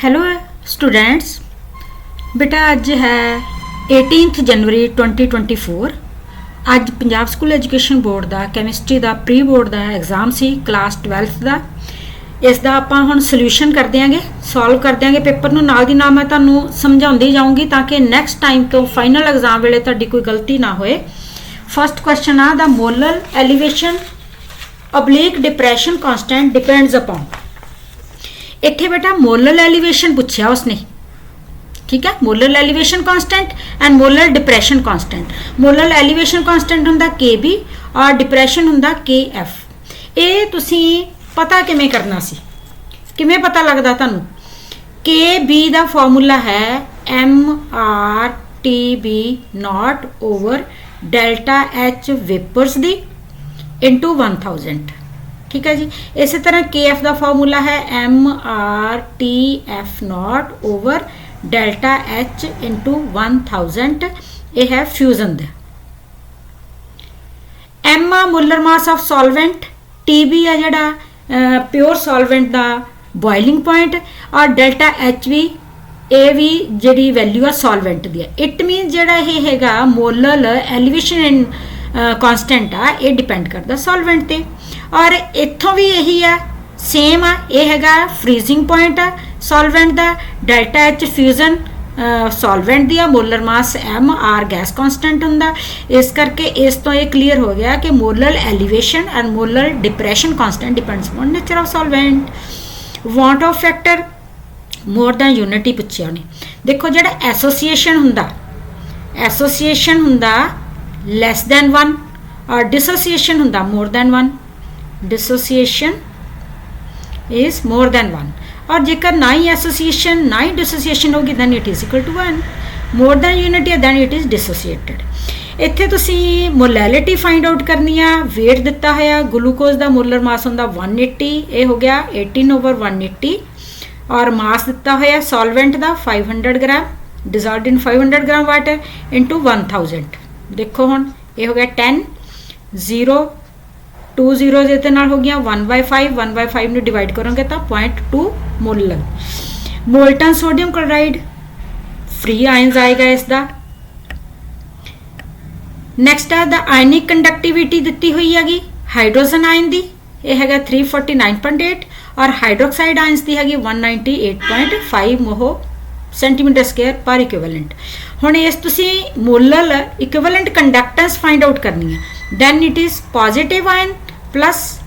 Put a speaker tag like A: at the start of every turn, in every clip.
A: Hello students, बेटा अज है 18 जनवरी 2024। अज Punjab school education board का कैमिस्ट्री का प्री बोर्ड का एग्जाम सी क्लास 12th का। इसका आप हुण सोल्यूशन कर देंगे, सॉल्व कर देंगे पेपर नूं। नाल दी नाल मैं तुहानूं समझाउंदी जाऊँगी ताकि नैक्सट टाइम तो फाइनल एग्जाम वेले तुहाडी कोई गलती ना होए। फस्ट क्वेश्चन आ the molar elevation oblique depression constant depends upon. इत्थे बेटा मोलर एलिवेशन पूछा उसने, ठीक है। Molar elevation constant and molar depression constant. Molar elevation constant हुंदा KB और डिप्रैशन हुंदा KF। ये तुसी पता किवें करना सी, किवें पता लगदा तुहानूं? KB दा फार्मूला है MRTB naught over delta H vapours दी इंटू 1000, ठीक है जी। इस तरह KF का फार्मूला है MRTF naught over delta H into 1000। यह है फ्यूजन का। M आ molar mass of solvent, TB है जड़ा प्योर सॉल्वेंट का बॉइलिंग पॉइंट, और डेल्टा H भी ये भी जी वैल्यू है सॉल्वेंट दी। इट मीन जड़ा ये हैगा मोलर एलिवेशन इन कांस्टेंट आ, ये डिपेंड करता सॉल्वेंट ते। और इत्थों भी यही है, सेम आ। ये हैगा फ्रीजिंग पॉइंट आ सॉल्वेंट का, डेल्टा H फ्यूजन सॉल्वेंट दी, molar mass MR gas constant हुंदा। इस करके इस तो ये क्लीयर हो गया कि molar elevation and molar depression constant depends upon nature of solvent. Want of factor more than unity पूछे उन्हें। देखो जिहड़ा एसोसीएशन हुंदा लैस दैन 1 और डिसोसीएशन हुंदा more than 1। Dissociation is more than 1 और जेकर ना ही एसोसीएशन ना ही डिसोसीएशन होगी then it is equal to 1। More than unity then it is dissociated. इत्थे तुसी मोलैलिटी फाइंड आउट करनी है। वेट दिता है ग्लूकोज का मोलर मास हुंदा 180, ये हो गया 18/180। और मास दिता है सॉल्वेंट का 500 ग्राम डिजॉल्व्ड इन 500 ग्राम वाटर इंटू 1000। देखो हुण ये हो गया 10, 0 2 0 ये नाल हो गया 1/5। 1/5 में डिवाइड करोगे तो 0.2 molar. Molten sodium chloride free ions आएगा इसका। नैक्सट है द आयनिक कंडक्टिविटी दी हुई हैगी हाइड्रोजन आयन की, यह है 349.8 और हाइड्रोक्साइड आयंस की हैगी 198.5 मोहो सेंटीमीटर स्क्वायर पर इक्विवेलेंट। हुण इस तुसी molar equivalent conductance find out करनी है। Then it is positive ion plus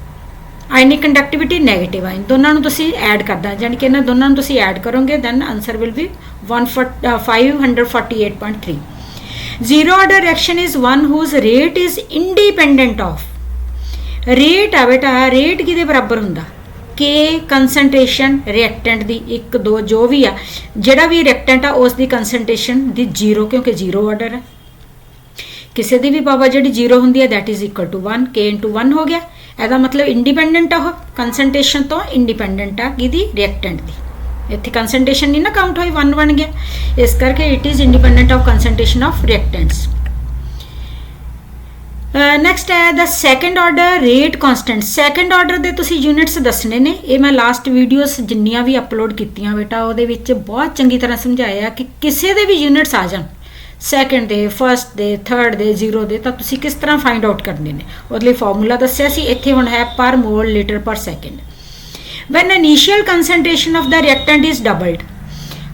A: ionic conductivity negative ion, दोनों तुसी ऐड करना, यानी कि इन्हां दोनों तुसी ऐड करोगे then answer will be 548.3। Zero order reaction is one whose rate is independent of. Rate आ बेटा, रेट किहदे बराबर हुंदा? के कंसनट्रेशन रिएक्टेंट दी 1 2 जो भी आ, जिहड़ा भी रिएक्टेंट आ उसकी कंसनट्रेशन दी 0, क्योंकि 0 ऑर्डर है। किसी की भी पावर जी 0 होंगी है that is equal to 1, K into 1 हो गया। यदा मतलब इंडिपेंडेंट आ, कंसनट्रेशन तो इंडिपेंडेंट आ कि रिएक्टेंट की। इत्थे कंसनट्रेशन नहीं ना काउंट हुई, 1 बन गया। इस करके it is independent of concentration of reactants. Next है the second order rate constant. Second order के तुसी यूनिट्स दसने ने, ये मैं लास्ट वीडियोस जिन्नियां भी अपलोड कीतियां बेटा ਉਹਦੇ ਵਿੱਚ बहुत चंगी तरह समझाया कि किसी ਦੇ भी यूनिट्स आ जान सैकेंड ਦੇ, फस्ट ਦੇ, थर्ड ਦੇ, 0 ਦੇ, ਤਾਂ ਤੁਸੀਂ किस तरह फाइंड आउट करने ने ਉਹਦੇ ਲਈ ਫਾਰਮੂਲਾ ਦੱਸਿਆ ਸੀ। ਇੱਥੇ ਹੁਣ ਹੈ पर मोल लीटर पर second. When initial concentration of the reactant is doubled,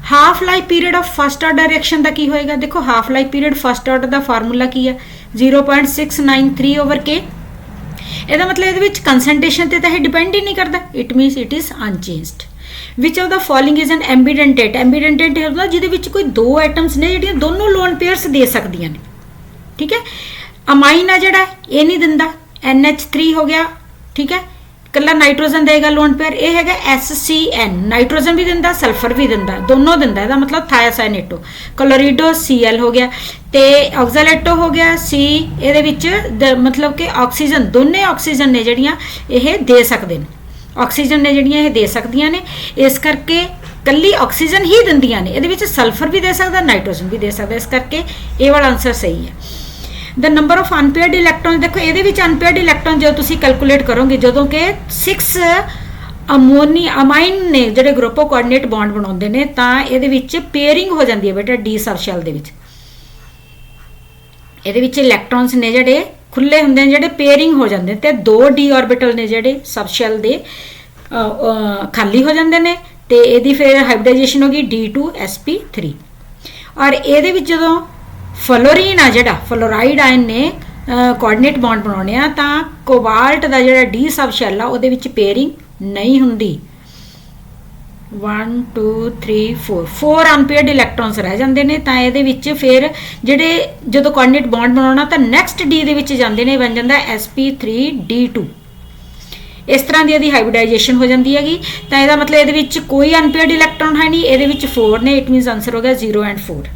A: half life period of first order reaction का की होएगा? देखो half life period first order का फार्मूला की है 0.693/K। ਇਹਦਾ मतलब ਇਹਦੇ ਵਿੱਚ कंसनट्रेशन ਤੇ ਤਾਂ ਇਹ डिपेंड ही नहीं करता। It मीनस it is unchanged. Which of the following is an ambidentate. Ambidentate ਹੁੰਦਾ ਜਿਹਦੇ ਵਿੱਚ कोई 2 एटम्स ने ਜਿਹੜੀਆਂ दोनों लोन पेयर्स दे ਸਕਦੀਆਂ ਨੇ, ठीक है। अमाइन आ ਜਿਹੜਾ ਇਹ नहीं ਦਿੰਦਾ, NH3 हो गया, ठीक है। कला नाइट्रोजन देगा लोन पेयर, यह है SCN। नाइट्रोजन भी दिंदा, सल्फर भी दिंदा, दोनों दिंदा। इसका मतलब थायासाइनेटो। क्लोरीडो Cl हो गया, तो ऑक्सालेटो हो गया C। ये मतलब कि ऑक्सीजन, दोनों ऑक्सीजन ने जड़ियाँ ये दे सकते हैं, ऑक्सीजन ने जड़ियाँ ये दे सकदियां ने। इस करके कली ऑक्सीजन ही दिंदियां ने, ये सल्फर भी दे सकता, नाइट्रोजन भी दे सकता। इस करके ये वाला आंसर सही है। The number of unpaired electron, देखो ये अनपेयर्ड इलैक्ट्रॉन जो तुम कैलकुलेट करोगे, जो कि 6 ਅਮਾਈਨ ਨੇ ਜਿਹੜੇ ਗਰੁੱਪ ਕੋਆਰਡੀਨੇਟ ਬੌਂਡ ਬਣਾਉਂਦੇ ਨੇ ਤਾਂ ਇਹਦੇ ਵਿੱਚ ਪੇਅਰਿੰਗ ਹੋ ਜਾਂਦੀ ਹੈ ਬੇਟਾ ਡੀ ਸਬ ਸ਼ੈਲ ਦੇ ਵਿੱਚ। ਇਹਦੇ ਵਿੱਚ ਇਲੈਕਟ੍ਰੋਨਸ ਨੇ ਜਿਹੜੇ ਖੁੱਲੇ ਹੁੰਦੇ ਨੇ, ਜਿਹੜੇ ਪੇਅਰਿੰਗ ਹੋ ਜਾਂਦੇ ਨੇ, ਤੇ 2 ਡੀ ਆਰਬਿਟਲ ਨੇ ਜਿਹੜੇ ਸਬ ਸ਼ੈਲ ਦੇ ਖਾਲੀ ਹੋ ਜਾਂਦੇ ਨੇ, ਤੇ ਇਹਦੀ ਫਿਰ ਹਾਈਬ੍ਰਿਡਾਈਜੇਸ਼ਨ ਹੋ ਗਈ D2sp3। ਔਰ ਇਹਦੇ ਵਿੱਚ ਜਦੋਂ ਫਲੋਰੀਨ ਆ ਜਿਹੜਾ ਫਲੋਰਾਈਡ ਆਇਨ ਨੇ ਕੋਆਰਡੀਨੇਟ ਬੌਂਡ ਬਣਾਉਣੇ ਆ ਤਾਂ ਕੋਬਾਲਟ ਦਾ ਜਿਹੜਾ ਡੀ ਸਬ ਸ਼ੈਲ ਆ ਉਹਦੇ ਵਿੱਚ ਪੇਅਰਿੰਗ ਨਹੀਂ ਹੁੰਦੀ। 1 2 3 4 ਅਨਪੇਅਰਡ ਇਲੈਕਟ੍ਰੋਨਸ ਰਹਿ ਜਾਂਦੇ ਨੇ, ਤਾਂ ਇਹਦੇ ਵਿੱਚ ਫਿਰ ਜਿਹੜੇ ਜਦੋਂ ਕੋਆਰਡੀਨੇਟ ਬੌਂਡ ਬਣਾਉਣਾ ਤਾਂ ਨੈਕਸਟ ਡੀ ਦੇ ਵਿੱਚ ਜਾਂਦੇ ਨੇ, ਬਣ ਜਾਂਦਾ sp3d2। ਇਸ ਤਰ੍ਹਾਂ ਦੀ ਇਹਦੀ ਹਾਈਬ੍ਰਿਡਾਈਜੇਸ਼ਨ ਹੋ ਜਾਂਦੀ ਹੈਗੀ। ਤਾਂ ਇਹਦਾ ਮਤਲਬ ਇਹਦੇ ਵਿੱਚ ਕੋਈ ਅਨਪੇਅਰਡ ਇਲੈਕਟ੍ਰੋਨ ਹੈ ਨਹੀਂ, ਇਹਦੇ ਵਿੱਚ 4 ਨੇ, ਇਟ ਮੀਨਸ ਆਨਸਰ ਹੋ ਗਿਆ 0 and 4।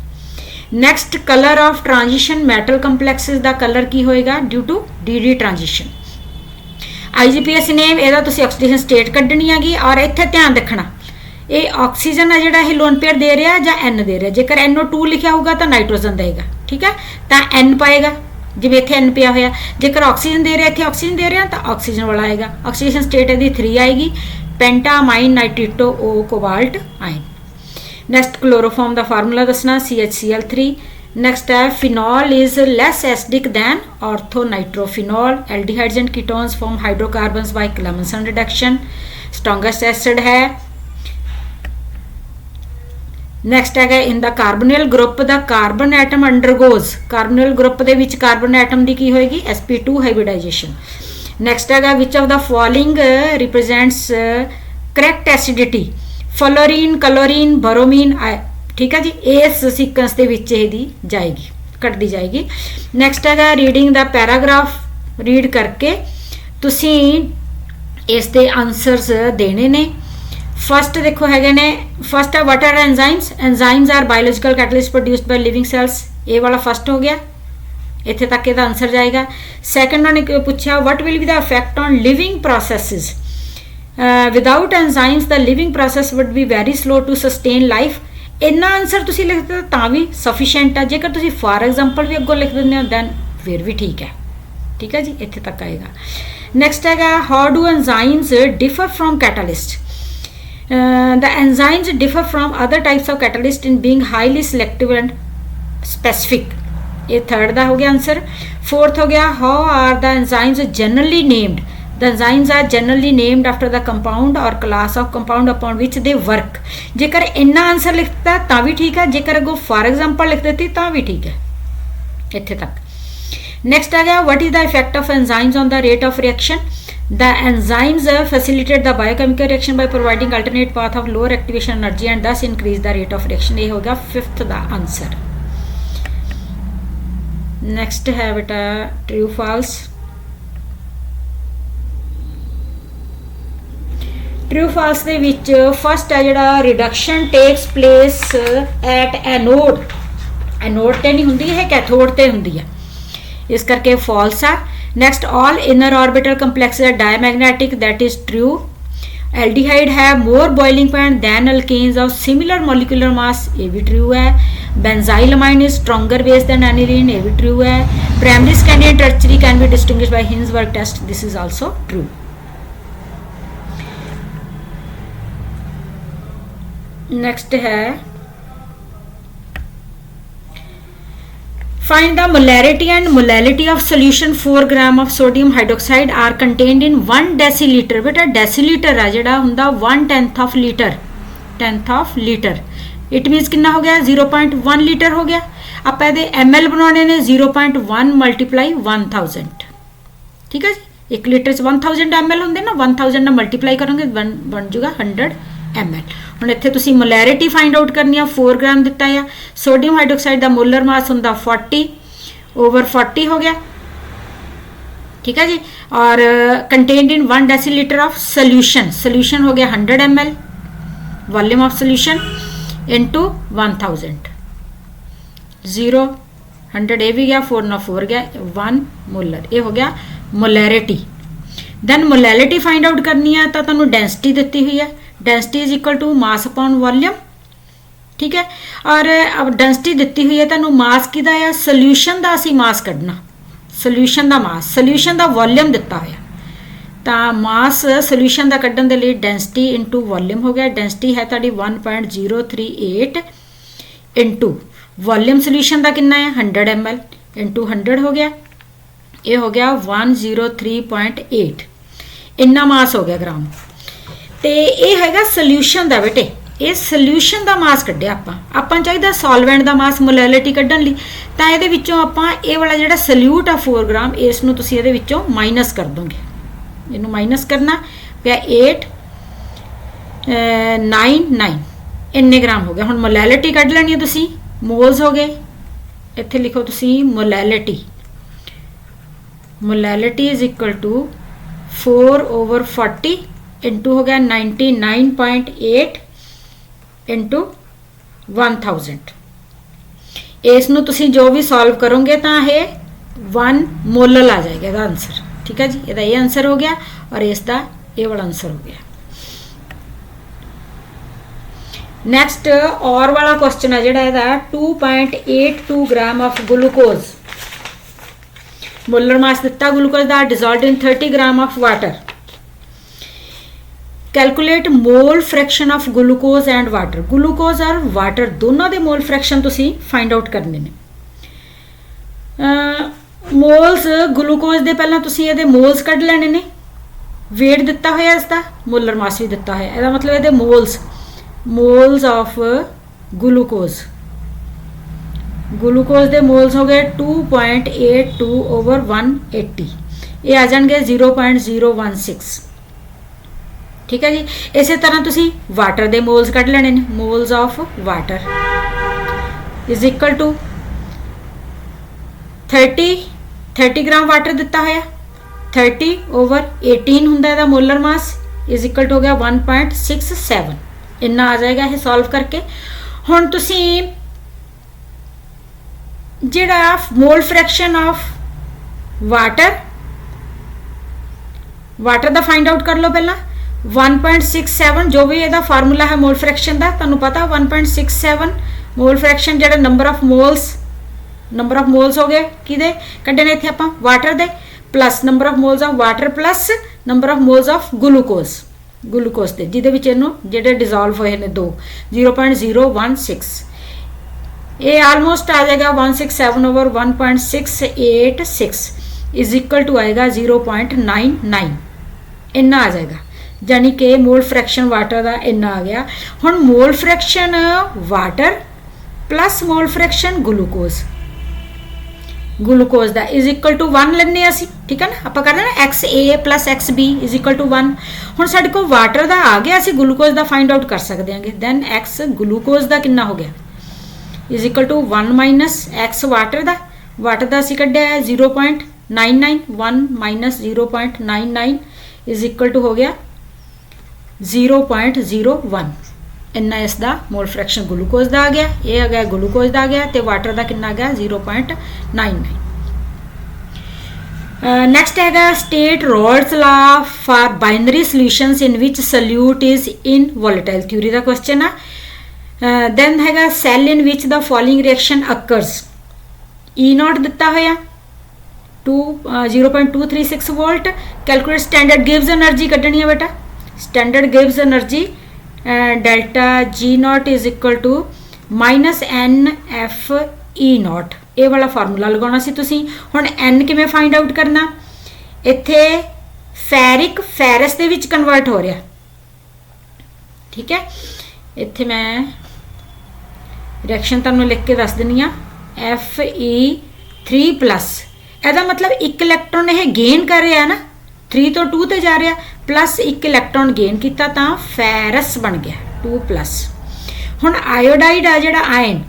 A: Next colour of transition metal complexes ਦਾ ਕਲਰ ਕੀ ਹੋਏਗਾ due to dd transition. IGPS ਨੇ ਇਹਦਾ ਤੁਸੀਂ ਆਕਸੀਡੇਸ਼ਨ ਸਟੇਟ ਕੱਢਣੀ ਹੈਗੀ। ਔਰ ਇੱਥੇ ਧਿਆਨ ਰੱਖਣਾ ਇਹ ਆਕਸੀਜਨ ਹੈ ਜਿਹੜਾ ਇਹ ਲੋਨ ਪੇਅਰ ਦੇ ਰਿਹਾ ਜਾਂ N ਦੇ ਰਿਹਾ। ਜੇਕਰ NO2 ਲਿਖਿਆ ਹੋਊਗਾ ਤਾਂ ਨਾਈਟ੍ਰੋਜਨ ਦੇਗਾ, ਠੀਕ ਹੈ, ਤਾਂ N ਪਾਏਗਾ, ਜਿਵੇਂ ਇੱਥੇ N ਪਿਆ ਹੋਇਆ। ਜੇਕਰ ਆਕਸੀਜਨ ਦੇ ਰਿਹਾ, ਇੱਥੇ ਆਕਸੀਜਨ ਦੇ ਰਿਹਾ ਤਾਂ ਆਕਸੀਜਨ ਵਾਲਾ ਆਏਗਾ। ਆਕਸੀਡੇਸ਼ਨ ਸਟੇਟ ਇਹਦੀ 3 ਆਏਗੀ, pentaammine nitrito O cobalt ion. Next chloroform ਦਾ ਫਾਰਮੂਲਾ ਦੱਸਣਾ CHCl3। ਨੈਕਸਟ ਹੈ phenol is less acidic than ortho-nitrophenol। Aldehydes and ketones form hydrocarbons by Clemmensen reduction. Strongest acid ਹੈ। ਨੈਕਸਟ ਹੈਗਾ in the carbonyl group the carbon atom undergoes, carbonyl group ਦੇ ਵਿੱਚ carbon atom ਦੀ ਕੀ ਹੋਏਗੀ sp2 hybridisation. Next ਹੈਗਾ which of the following represents correct acidity, fluorine, chlorine, bromine, ਠੀਕ ਹੈ ਜੀ, ਇਸ ਸੀਕੁਐਂਸ ਦੇ ਵਿੱਚ ਇਹਦੀ ਜਾਏਗੀ, ਕੱਟਦੀ ਜਾਏਗੀ। ਨੈਕਸਟ ਹੈਗਾ ਰੀਡਿੰਗ ਦਾ ਪੈਰਾਗ੍ਰਾਫ, ਰੀਡ ਕਰਕੇ ਤੁਸੀਂ ਇਸ ਦੇ ਆਨਸਰਸ ਦੇਣੇ ਨੇ। ਫਸਟ ਦੇਖੋ ਹੈਗੇ ਨੇ, ਫਸਟ ਹੈ what are enzymes. Enzymes are biological catalyst produced by living cells, ਇਹ ਵਾਲਾ ਫਸਟ ਹੋ ਗਿਆ, ਇੱਥੇ ਤੱਕ ਇਹਦਾ ਆਨਸਰ ਜਾਏਗਾ। ਸੈਕੰਡ ਉਹਨੇ ਪੁੱਛਿਆ what will be the effect on living processes. Without enzymes the living process would be very slow to sustain life. ਇੰਨਾ ਆਨਸਰ ਤੁਸੀਂ ਲਿਖਦੇ ਤਾਂ ਵੀ ਸਫੀਸ਼ੀਐਂਟ ਆ। ਜੇਕਰ ਤੁਸੀਂ ਫਾਰ ਐਗਜ਼ਾਮਪਲ ਵੀ ਅੱਗੋਂ ਲਿਖ ਦਿੰਦੇ ਹੋ ਦੈਨ ਫਿਰ ਵੀ ਠੀਕ ਹੈ, ਠੀਕ ਹੈ ਜੀ, ਇੱਥੇ ਤੱਕ ਆਏਗਾ। ਨੈਕਸਟ ਹੈਗਾ how do enzymes differ from catalyst. The enzymes differ from other types of catalyst in being highly selective and specific। ये थर्ड ਦਾ ਹੋ ਗਿਆ ਆਨਸਰ। फोर्थ हो गया how are the enzymes generally named। The enzymes are generally named after the compound or class of compound upon which they work। ਜੇਕਰ ਇੰਨਾ answer ਲਿਖਤਾ ਤਾਂ ਵੀ ਠੀਕ ਹੈ, ਜੇਕਰ ਅੱਗੋਂ ਫਾਰ ਐਗਜ਼ਾਮਪਲ ਲਿਖ ਦਿੱਤੀ ਤਾਂ ਵੀ ਠੀਕ ਹੈ, ਇੱਥੇ ਤੱਕ। ਨੈਕਸਟ ਆ ਗਿਆ what is the effect of enzymes on the rate of reaction। The enzymes facilitate the biochemical reaction by providing alternate path of lower activation energy and thus increase the rate of reaction। ये हो गया fifth ਦਾ answer. Next है बेटा true false. True false ਦੇ ਵਿੱਚ first ਹੈ ਜਿਹੜਾ reduction takes place at anode. Anode ਤੇ ਨਹੀਂ ਹੁੰਦੀ, ਇਹ ਕੈਥੋਡ ਤੇ ਹੁੰਦੀ ਹੈ, ਇਸ ਕਰਕੇ ਫਾਲਸ ਆ। Next, all inner orbital complexes are diamagnetic, that is true। Aldehyde have more boiling point than alkanes of similar molecular mass, ये भी true है। Benzylamine is stronger base than aniline, ये भी true है। Primary, secondary and tertiary can be distinguished by Hinsberg test, this is also true। Next है find the molarity and molality of solution 4 gram of sodium hydroxide are contained in 1 deciliter। बेटा deciliter है ਜਿਹੜਾ ਹੁੰਦਾ 1/10 of liter, 10th of liter, it means ਕਿੰਨਾ ਹੋ ਗਿਆ 0.1 litre ਹੋ ਗਿਆ। ਆਪਾਂ ਇਹਦੇ ml ਬਣਾਉਣੇ ਨੇ 0.1 multiply 1000, ਠੀਕ ਹੈ ਜੀ। 1 ਲੀਟਰ 'ਚ 1000 ml ਹੁੰਦੇ ਨਾ, 1000 ਨਾਲ ਮਲਟੀਪਲਾਈ ਕਰੋਗੇ ਬਣ ਜੂਗਾ 100 ml। ਹੁਣ ਇੱਥੇ ਤੁਸੀਂ ਮੋਲੈਰਿਟੀ ਫਾਈਂਡ ਆਊਟ ਕਰਨੀ ਆ। 4 ਗ੍ਰਾਮ ਦਿੱਤਾ ਆ। ਸੋਡੀਅਮ ਹਾਈਡਰੋਕਸਾਈਡ ਦਾ ਮੋਲਰ ਮਾਸ ਹੁੰਦਾ 40 ਓਵਰ 40 ਹੋ ਗਿਆ, ਠੀਕ ਹੈ ਜੀ। ਔਰ ਕੰਟੇਨਡ ਇਨ 1 ਡੈਸੀਲੀਟਰ ਆਫ ਸੋल्यूशन, ਸੋल्यूशन ਹੋ ਗਿਆ 100 ml, ਵੋਲਿਊਮ ਆਫ ਸੋल्यूशन ਇਨਟੂ 1000, 0 100 ਇਹ ਵੀ ਗਿਆ, 4 ਨਾਲ 4 ਗਿਆ, 1 ਮੋਲਰ, ਇਹ ਹੋ ਗਿਆ molarity. Then molality find out ਕਰਨੀ ਆ ਤਾਂ ਤੁਹਾਨੂੰ ਡੈਂਸਿਟੀ ਦਿੱਤੀ ਹੋਈ ਹੈ, density is equal to mass upon volume, ठीक है। और अब डेंसिटी दी हुई है तुहानू मास किहदा है, सोल्यूशन का असीं मास कढना, सोल्यूशन का मास, सोल्यूशन का वॉल्यूम दिता होया तो मास सोल्यूशन का कढ़न के लिए डेंसिटी इंटू वॉल्यूम हो गया। डेंसिटी है तुहाडी 1.038 इंटू वॉल्यूम सोल्यूशन का कितना है 100 ml इंटू 100 हो गया, ये हो गया 103.8, इन्ना मास हो गया ग्राम। तो ये हैगा सोल्यूशन का बेटे, ये सोल्यूशन का मास कढ़िया आपां चाहिए सॉल्वेंट का मास मोलैलिटी कढ़न लई, तां इहदे विच्चों आपां ये वाला जिहड़ा सल्यूट आ 4 ग्राम इसनूं तुसीं इहदे विच्चों माइनस कर दोगे, इहनूं माइनस करना पिया 899 इन्ने ग्राम हो गया। हुण मोलैलिटी कढ़ लैनी है तुसीं, मोल्स हो गए, इत्थे लिखो तुसीं molality, molality is equal to 4/40 into हो गया 99.8 इंटू 1000। इसनूं तुसीं जो भी सॉल्व करोगे तो ये 1 मोलल आ जाएगा इसका आंसर। ठीक है जी, इसका ये आंसर हो गया और इसका ये वाला आंसर हो गया। नैक्सट और वाला क्वेश्चन है जिहड़ा 2.82 gram of glucose, molar mass दिता ग्लूकोज का डिजॉल्वड इन 30 gram of water. Calculate mole fraction of glucose and water, glucose और वाटर दोनों के मोल फ्रैक्शन तुसीं फाइंड आउट करने ने। मोल्स ग्लूकोज के पहला तुसीं इहदे मोल्स कढ़ लैणे ने, वेट दिता होया इसका, मोलर मास भी दिता है, इसदा मतलब इहदे moles, moles of glucose, glucose के मोल्स हो गए 2.82/180, ये आ जाएंगे 0.016। ठीक है जी, इस तरह तुसी वाटर के मोल्स कढ़ लेने, moles of water is equal to 30 gram water दिता है, 30/18 होंदा है molar mass is equal to हो गया 1.67, इन्ना आ जाएगा ये सॉल्व करके। हुण तुसी जिहड़ा मोल फ्रैक्शन ऑफ वाटर का फाइंड आउट कर लो पहला। 1.67 जो भी इसका फार्मूला है मोल फ्रैक्शन का, तुहानूं पता 1.67 मोल फ्रैक्शन जिहड़ा नंबर ऑफ मोल्स हो गए किहदे कड्ढे ने इत्थे आपां water they, plus number of moles of water plus number of moles of glucose के, जिहदे विच इहनूं जिहड़े डिजॉल्व होए ने 0.016, ये आलमोस्ट आ जाएगा 167/1.686 इज इक्वल टू आएगा 0.99, इन्ना आ जाएगा, यानी कि मोल फ्रैक्शन वाटर का इन्ना आ गया। हुण mole fraction water plus mole fraction glucose का इज इक्वल टू 1 लेने असी। ठीक है ना, आप कर रहे ना XA plus XB is equal to 1। हुण साडे कोल वाटर का आ गया, असी ग्लूकोज का फाइंड आउट कर सकते हैं। दैन X ग्लूकोज का कितना हो गया is equal to 1 minus X water का असी कढ़िया है 0.99, 1 माइनस 0.99 इज इक्वल टू हो गया 0.01, इन्ना इसका मोल फ्रैक्शन ग्लूकोज का आ गया, ये आ गया ग्लूकोज का आ गया, तो वाटर का कितना आ गया 0.99। नैक्सट है state Raoult's law for binary solutions in which solute is in volatile theory का क्वेश्चन है। दैन है cell in which the following reaction occurs, E0 दिता होया 0.236 वोल्ट। कैलकुलेट स्टैंडर्ड गिव्स एनर्जी कढ़नी है बेटा, स्टैंडर्ड गिव्स energy delta G0 is equal to -NFE0, ये वाला फार्मूला लगाना सी तुसी। हुण N किवें फाइंड आउट करना, इत्थे ferric ferrous they which convert हो रहा। ठीक है, इत्थे मैं रिएक्शन तुहानूं लिख के दस दिनी आ, Fe3+, ਇਹਦਾ मतलब एक इलैक्ट्रॉन यह गेन कर रहा है ना, 3 तो 2 ते जा रहा, प्लस एक इलैक्ट्रॉन गेन किया तो फेरस बन गया 2+। हुण आयोडाइड आ जिहड़ा आयन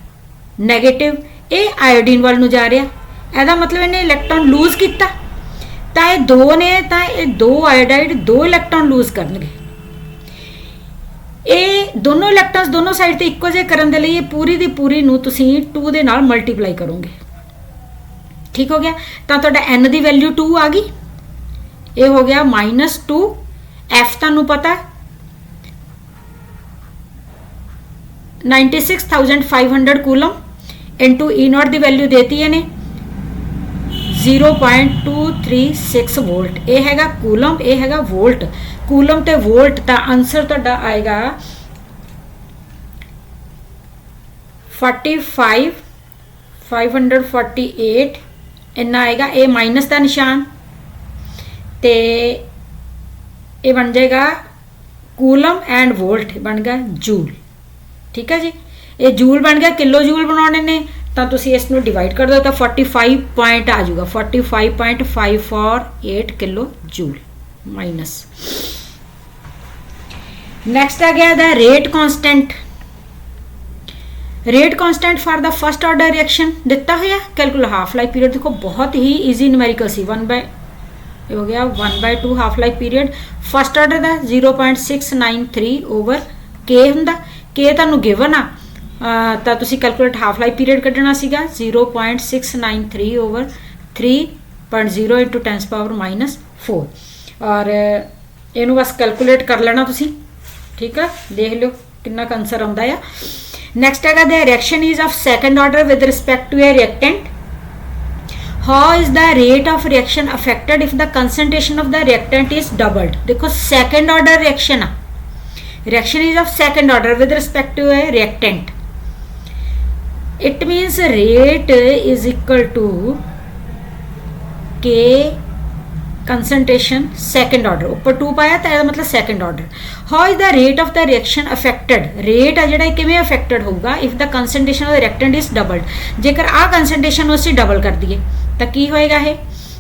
A: नैगेटिव, ये आयोडीन वाल नूं जा रहा, ਇਹਦਾ मतलब इन्हें इलैक्ट्रॉन लूज किया, तो ये 2 ने, तो ये 2 आयोडाइड 2 इलैक्ट्रॉन लूज करनगे। ये दोनों इलैक्ट्रॉन्स दोनों साइड ते इक्को जिहे करन दे लई पूरी दी पूरी नूं तुसीं 2 दे नाल मल्टीप्लाई करोगे। ठीक हो गया, तो तुहाडा N की वैल्यू 2 आ गई, ये हो गया -2। F तुहानूं पता 96,500 कूलम इंटू E0 की वैल्यू देती है ने 0.236 वोल्ट। ये हैगा कूलम, ये हैगा वोल्ट। कूलम ते वोल्ट तो आंसर तुहाडा आएगा 45,548 इन्ना आएगा। ये माइनस का निशान ते ये बन जाएगा कूलम एंड वोल्ट बन गया जूल। ठीक है जी, ये जूल बन गया। किलो जूल बनाने ने तो तुसी इसनों डिवाइड कर दो तो 45 पॉइंट आ जाऊगा, 45.548 किलो जूल माइनस। नेक्स्ट आ गया the rate constant. Rate constant for the first order reaction दिता हुआ कैलकुलेट हाफ लाइफ पीरियड। देखो बहुत ही ईजी न्यूमेरिकल सी, 1/2 half life period. First order का 0.693 ओवर के हुंदा। के तुहानू गिवन आ तो तुसी कैलकुलेट हाफ लाइफ पीरियड कढ़ना सीगा 0.693 ओवर 3.0 इंटू 10⁻⁻4 और इनू बस कैलकुलेट कर लेना तुसी। ठीक है, देख लो कितना आंसर आउंदा है। नेक्स्ट है the reaction is of second order with respect to a reactant. How is the rate of reaction affected if the concentration of the reactant is doubled. देखो सेकंड ऑर्डर रिएक्शन आ, reaction is of second order with respect to a reactant. It means rate is equal to k concentration second order, ऊपर 2 पाया तो मतलब second order. How is the rate of the reaction affected. Rate है जिहड़ा किवें affected होगा if the concentration of the reactant is doubled. जेकर आ concentration उसे डबल कर दिए तो की होएगा, है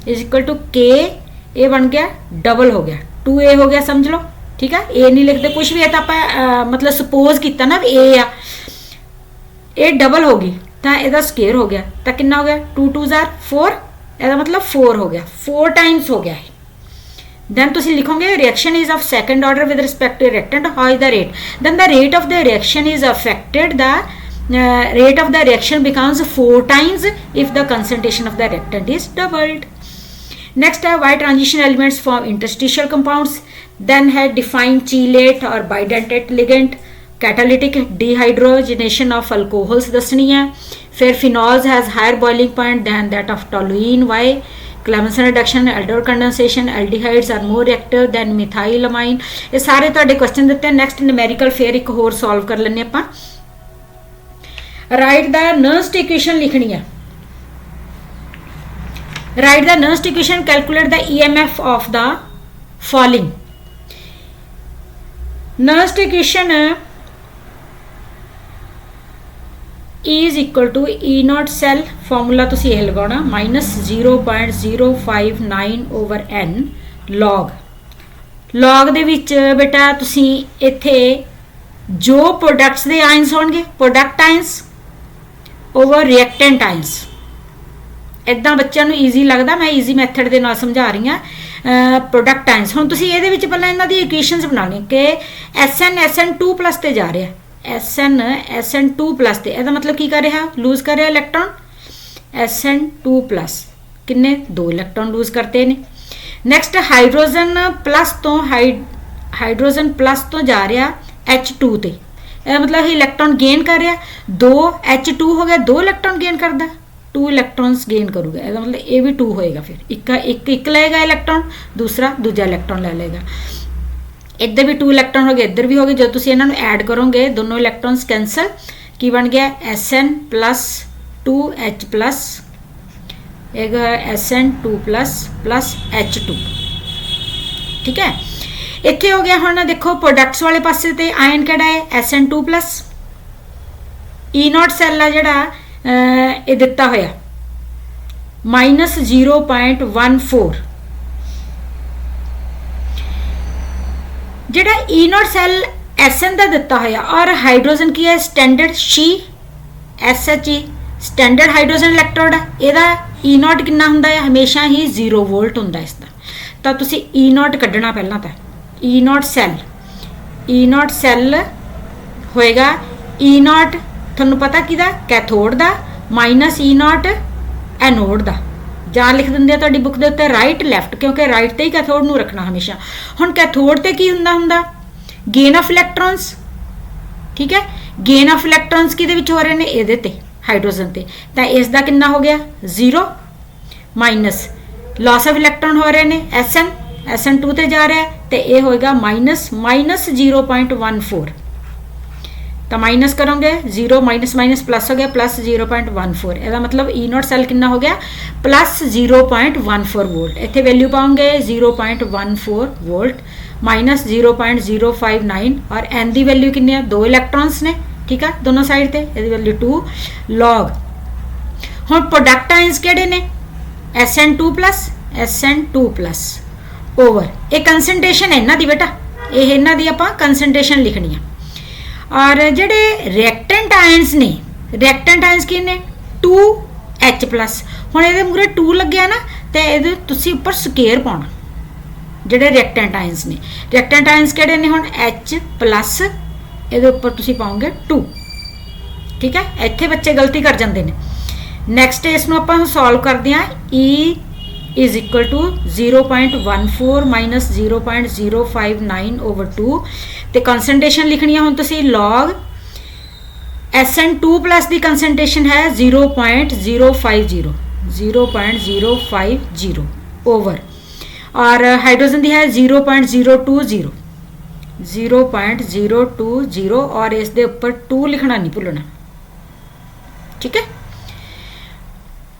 A: इज इक्वल टू के ए बन गया डबल हो गया 2a हो गया, समझ लो। ठीक है, ए नहीं लिखते कुछ भी है तो आप मतलब सपोज किया ना ए आ, ए डबल होगी तो यदा स्केयर हो गया तो कितना हो गया 2 2 4, यदा मतलब 4 हो गया, 4 टाइम्स हो गया है। देन तुम लिखोगे reaction is of second order with respect to reactant, how is the rate. Then the rate of the reaction is affected, the rate of the reaction becomes 4 times if the concentration of the reactant is doubled. Next है why transition elements form interstitial compounds. Then है define chelate or bidentate ligand, catalytic dehydrogenation of alcohols दसनी है। फिर phenols has higher boiling point than that of toluene. Why? Clemmensen reduction, aldol condensation, aldehydes are more reactive than methylamine. ये सारे तुहाडे question दिते हैं। Next numerical फिर एक होर सॉल्व कर लेने आपां। राइट द नर्स्ट इक्वेशन लिखनी है। Write the Nernst equation, calculate the EMF of the following. Nernst equation is equal to E naught cell, formula तुसी यह लगाना -0.059 ओवर n लॉग। लॉग दे विच बेटा तुसी इत्थे जो प्रोडक्ट्स दे आयंस होणगे, product ions over reactant ions. इदां बच्चों को ईजी लगता, मैं ईजी मैथड के नाल समझा रही हाँ। प्रोडक्ट आयंस हुण तुसीं इहदे विच पहलां इन्हां दी इक्वेशनस बनानी कि SN2+ ते जा रहा, SN2+ ते, इहदा मतलब की कर रहा, लूज कर रहा इलैक्ट्रॉन। SN2+ किन्ने 2 इलैक्ट्रॉन लूज करते हैं। नैक्सट हाइड्रोजन प्लस तो जा रहा H2 ते, मतलब इलैक्ट्रॉन गेन कर रहा, 2 H2 हो गया, 2 इलैक्ट्रॉन गेन करता, 2 इलैक्ट्रॉन्स गेन करूगा, इसका मतलब ये भी 2 होएगा। फिर एक लेगा इलैक्ट्रॉन, दूसरा दूजा इलैक्ट्रॉन ले लेगा। इधर भी 2 इलैक्ट्रॉन हो गए, इधर भी हो गए। जो तुम इन्होंने ऐड करोगे दोनों इलैक्ट्रॉन्स कैंसल, की बन गया SN+2H+, एक SN2+ H2। ठीक है, इत्थे हो गया। हुण देखो प्रोडक्ट्स वाले पासे ते आयन किहड़ा है SN2+। ई नॉट सैल आ जिहड़ा ये दिता होया -0.14, जिहड़ा ई नॉट सैल SN का दिता होया और हाइड्रोजन की है स्टैंडर्ड SHE, स्टैंडर्ड हाइड्रोजन इलैक्ट्रोड है। इहदा ई नॉट कितना हुंदा है, हमेशा ही 0 वोल्ट हुंदा इसदा। तो तुसीं ई नॉट कड्ढना पहलां तां ई नॉट सैल होएगा ई नॉट, थोनू पता किदा कैथोड दा, माइनस ई नॉट एनोड दा। जां लिख दिंदे तुहाडी बुक दे उत्ते राइट लैफ्ट, क्योंकि राइट ते ही कैथोड नू रखना हमेशा। हुण कैथोड ते की हुंदा गेन ऑफ इलैक्ट्रॉन्स। ठीक है, गेन ऑफ इलैक्ट्रॉन्स किहदे विच हो रहे ने, इहदे ते हाइड्रोजन ते। तां इस दा कितना हो गया 0, माइनस लॉस ऑफ इलैक्ट्रॉन हो रहे हैं SN2 ते जा रहा है तो यह होएगा माइनस 0.14 तो माइनस करोगे 0 माइनस माइनस प्लस हो गया प्लस 0.14 ਇਹਦਾ मतलब E0 सैल कितना हो गया प्लस 0.14 वोल्ट इतने वैल्यू पाओगे 0.14 वोल्ट माइनस 0.059 और एन की वैल्यू कितनी है 2 इलैक्ट्रॉन्स ने ठीक है दोनों साइड से ये वैल्यू 2 लॉग हुण प्रोडक्ट आयंस किहड़े ने SN2 प्लस ओवर ये कंसनट्रेशन है इन्हां दी बेटा ये इन्हां दी आपां कंसनट्रेशन लिखनी है और जेडे रिएक्टेंट आयंस ने रिएक्टेंट आयंस की ने 2H प्लस हुण इहदे मूरे 2 लग्गिया ना तो ये तुसीं उपर स्केयर पाउणा जेडे रिएक्टेंट आयंस ने रिएक्टेंट आयंस किहड़े ने हुण H प्लस ये उपर तुसीं पाओगे 2 ठीक है इत्थे बच्चे गलती कर जाते हैं नैक्सट इसनूं आपां सॉल्व करते हैं E is equal to 0.14 minus 0.059 over 2 तो कंसनट्रेशन लिखनी है हुण तुसीं लॉग SN2 प्लस की कंसनट्रेशन है 0.050 ओवर और हाइड्रोजन की है 0.020 और इस दे उपर 2 लिखना नहीं भुलना ठीक है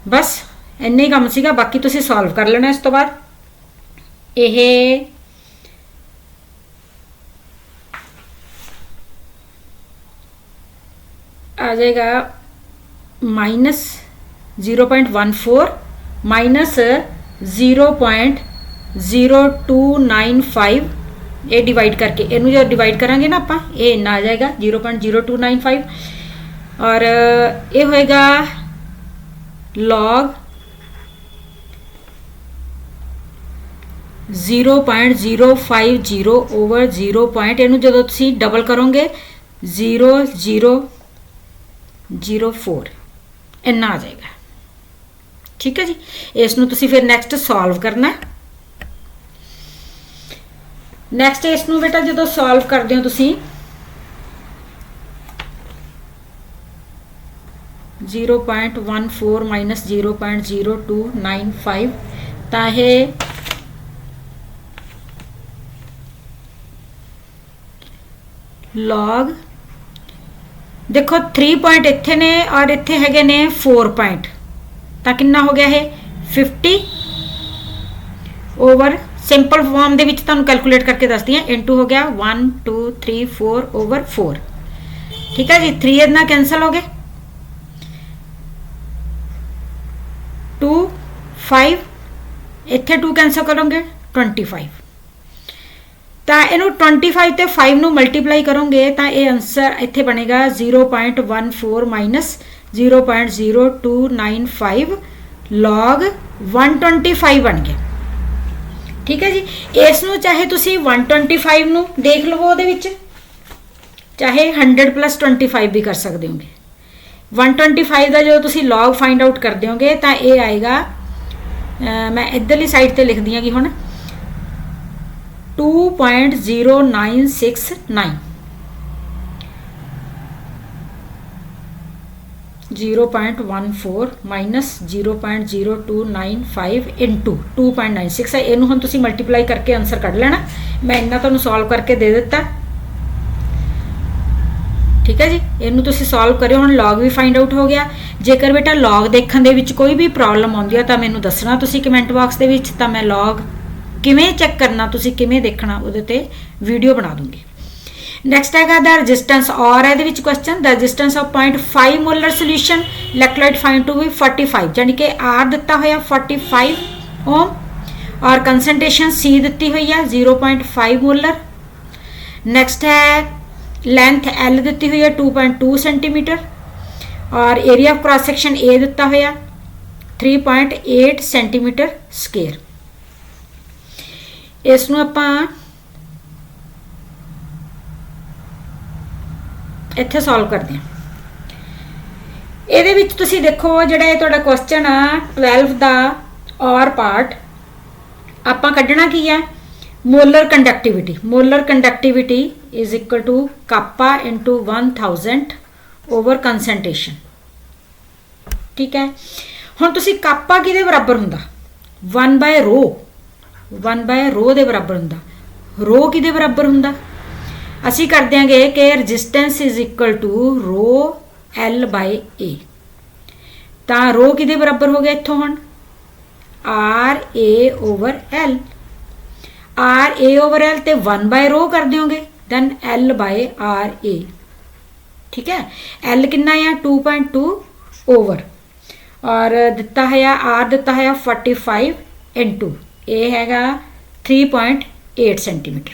A: बस इन्ना ही काम सीगा बाकी तुसीं सॉल्व कर लेना इस तो बाद यह आ जाएगा माइनस 0.14 माइनस 0.0295 ये डिवाइड करके इनू जो डिवाइड करांगे ना आपां ये इन्ना आ जाएगा 0.0295 और ये होएगा लॉग 0.050 ओवर 0. इनू जो तुसी डबल करोगे 0.004 इन्ना आ जाएगा ठीक है जी इसनू तुसी फिर नैक्सट सॉल्व करना नैक्सट इसनू बेटा जो सॉल्व करते हो तुसी 0.14 माइनस 0.0295 ताहे लॉग देखो 3 पॉइंट इत्थे ने और इत्थे हैगे ने 4 पॉइंट तो कितना हो गया है 50 ओवर सिंपल फॉर्म दे विच तुहानूं कैलकुलेट करके दसदी हां इनटू हो गया 1 2 3 4 ओवर 4 ठीक है जी 3 इतना कैंसल हो गए 2 5 इत्थे 2 कैंसल करोगे 25 तो इनू 25 ते 5 नू मल्टीप्लाई करोगे तो ये आंसर इत्थे बनेगा 0.14 माइनस 0.0295 लॉग 125 बन गया ठीक है जी इसनू चाहे तुसी 125 नू देख लवो उहदे विच चाहे 100 प्लस 25 भी कर सकते होगे 125 का जो तुसी लॉग फाइंड आउट कर दोगे तो ये आएगा मैं इधरली साइड ते लिख दी कि हुण 2.0969 0.14 माइनस 0.0295 इंटू 2.96 है इनू हम तुसी मल्टीप्लाई करके आंसर कढ़ लेना मैं इन्ना तुहानूं सॉल्व करके दे दिता ठीक है जी इनू तुसी सॉल्व करियो हुण लॉग भी फाइंड आउट हो गया जेकर बेटा लॉग देखण दे विच कोई भी प्रॉब्लम आउंदी है तो मैनूं दसना तुसी कमेंट बॉक्स दे विच तां मैं लॉग किवें चेक करना तुसी किवें देखना उहदे ते वीडियो बना दूंगी नैक्सट है द रजिस्टेंस और ये question the resistance of 0.5 molar solution electrolyte find to be 45 यानी कि आर दिता होया 45 ओम और कंसनट्रेशन सी दी हुई है 0.5 मोलर नैक्सट है लेंथ एल दी हुई है 2.2 सेंटीमीटर और एरिया ऑफ क्रॉस सैक्शन ए दिता होया 3.8 सेंटीमीटर स्केयर इसनूं आपां इत्थे सॉल्व करते हैं ਇਹਦੇ ਵਿੱਚ ਤੁਸੀਂ ਦੇਖੋ ਜਿਹੜਾ ਇਹ ਤੁਹਾਡਾ ਕੁਐਸਚਨ ਆ 12 ਦਾ ਔਰ ਪਾਰਟ ਆਪਾਂ ਕੱਢਣਾ ਕੀ ਹੈ molar conductivity is equal to kappa * 1000 over concentration ठीक है हुण तुसीं कापा किहदे बराबर हुंदा 1/रो दे बराबर हुंदा रो किहदे बराबर हुंदा असीं कर देंगे कि resistance is equal to rho L/A तां रो किहदे बराबर हो गया इत्थों हुण RA/L RA/L ते 1/रो कर दोगे दैन L/RA ठीक है L कितना है 2.2 ओवर और दिता है R दिता है 45 इंटू ए हैगा 3.8 सेंटीमीटर